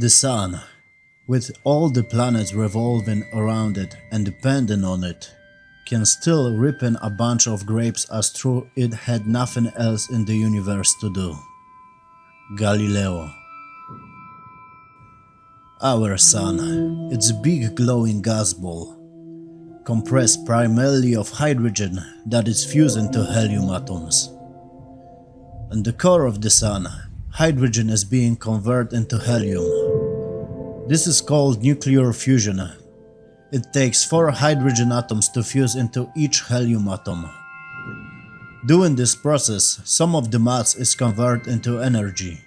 The Sun, with all the planets revolving around it and depending on it, can still ripen a bunch of grapes as though it had nothing else in the universe to do. Galileo. Our Sun, its big glowing gas ball, compressed primarily of hydrogen that is fused into helium atoms. In the core of the Sun, hydrogen is being converted into helium. This is called nuclear fusion. It takes 4 hydrogen atoms to fuse into each helium atom. During this process, some of the mass is converted into energy.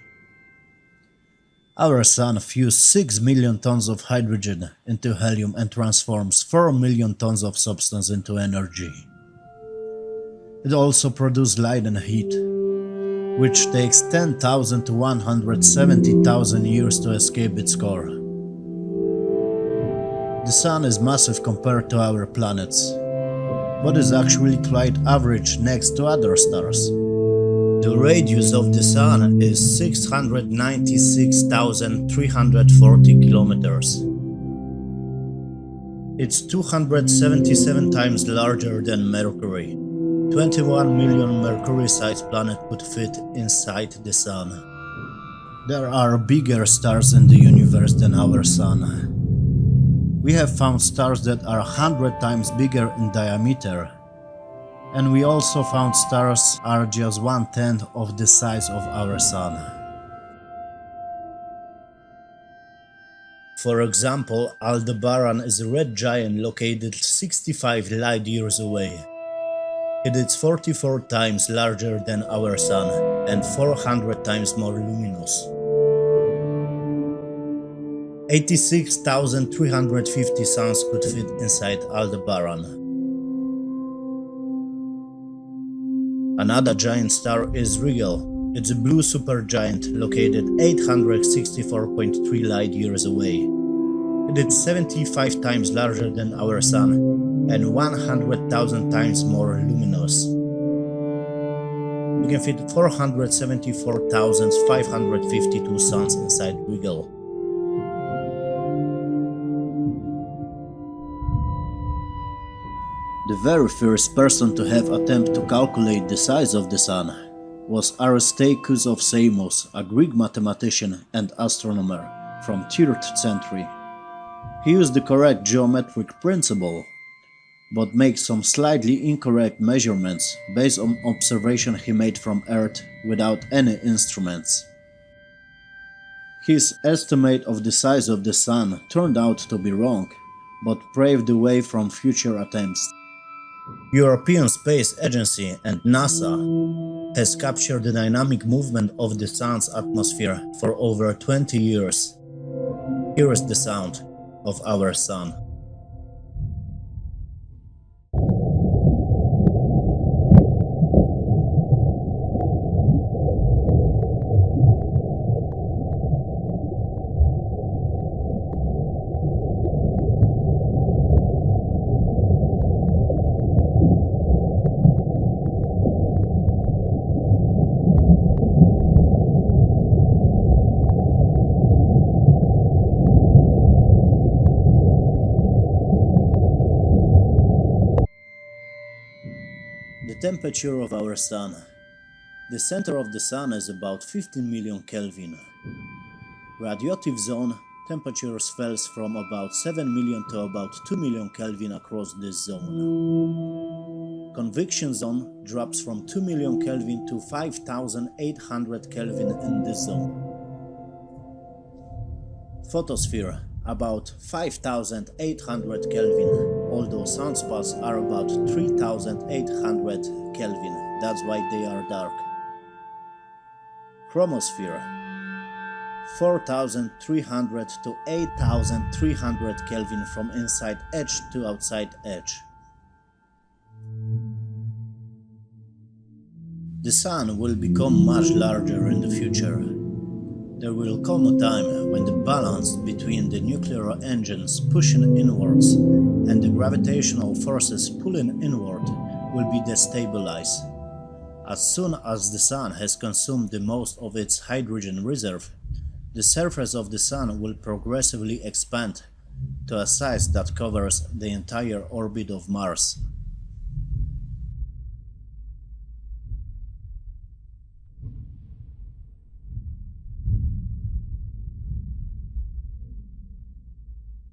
Our Sun fused 6 million tons of hydrogen into helium and transforms 4 million tons of substance into energy. It also produces light and heat, which takes 10,000 to 170,000 years to escape its core. The Sun is massive compared to our planets, but is actually quite average next to other stars. The radius of the Sun is 696,340 kilometers. It's 277 times larger than Mercury. 21 million Mercury-sized planets could fit inside the Sun. There are bigger stars in the universe than our Sun. We have found stars that are 100 times bigger in diameter, and we also found stars are just 1/10 of the size of our Sun. For example, Aldebaran is a red giant located 65 light years away. It is 44 times larger than our Sun and 400 times more luminous. 86,350 suns could fit inside Aldebaran. Another giant star is Rigel. It's a blue supergiant located 864.3 light years away. It is 75 times larger than our Sun and 100,000 times more luminous. We can fit 474,552 suns inside Rigel. The very first person to have attempted to calculate the size of the Sun was Aristarchus of Samos, a Greek mathematician and astronomer from 3rd century. He used the correct geometric principle, but makes some slightly incorrect measurements based on observation he made from Earth without any instruments. His estimate of the size of the Sun turned out to be wrong, but paved the way for future attempts. European Space Agency and NASA has captured the dynamic movement of the Sun's atmosphere for over 20 years. Here is the sound of our Sun. The temperature of our Sun. The center of the Sun is about 15 million Kelvin. Radioactive zone temperatures falls from about 7 million to about 2 million Kelvin across this zone. Convection zone drops from 2 million Kelvin to 5,800 Kelvin in this zone. Photosphere about 5,800 Kelvin, although sunspots are about 3,800 Kelvin, that's why they are dark. Chromosphere 4,300 to 8,300 Kelvin from inside edge to outside edge. The Sun will become much larger in the future. There will come a time when the balance between the nuclear engines pushing inwards and the gravitational forces pulling inward will be destabilized. As soon as the Sun has consumed the most of its hydrogen reserve, The surface of the Sun will progressively expand to a size that covers the entire orbit of Mars.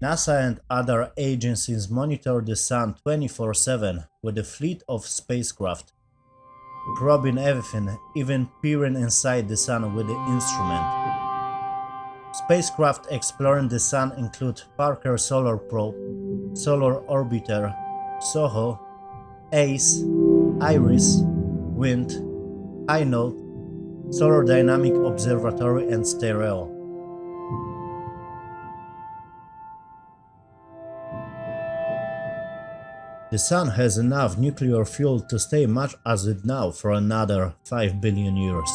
NASA and other agencies monitor the Sun 24/7 with a fleet of spacecraft, probing everything, even peering inside the Sun with the instrument. Spacecraft exploring the Sun include Parker Solar Probe, Solar Orbiter, SOHO, ACE, IRIS, WIND, INODE, Solar Dynamic Observatory and STEREO. The Sun has enough nuclear fuel to stay much as it now for another 5 billion years.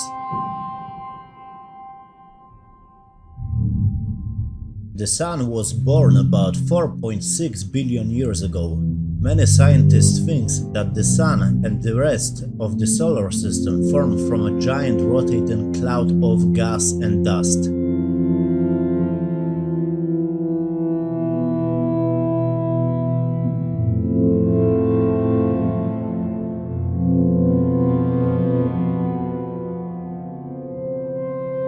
The Sun was born about 4.6 billion years ago. Many scientists think that the Sun and the rest of the solar system formed from a giant rotating cloud of gas and dust.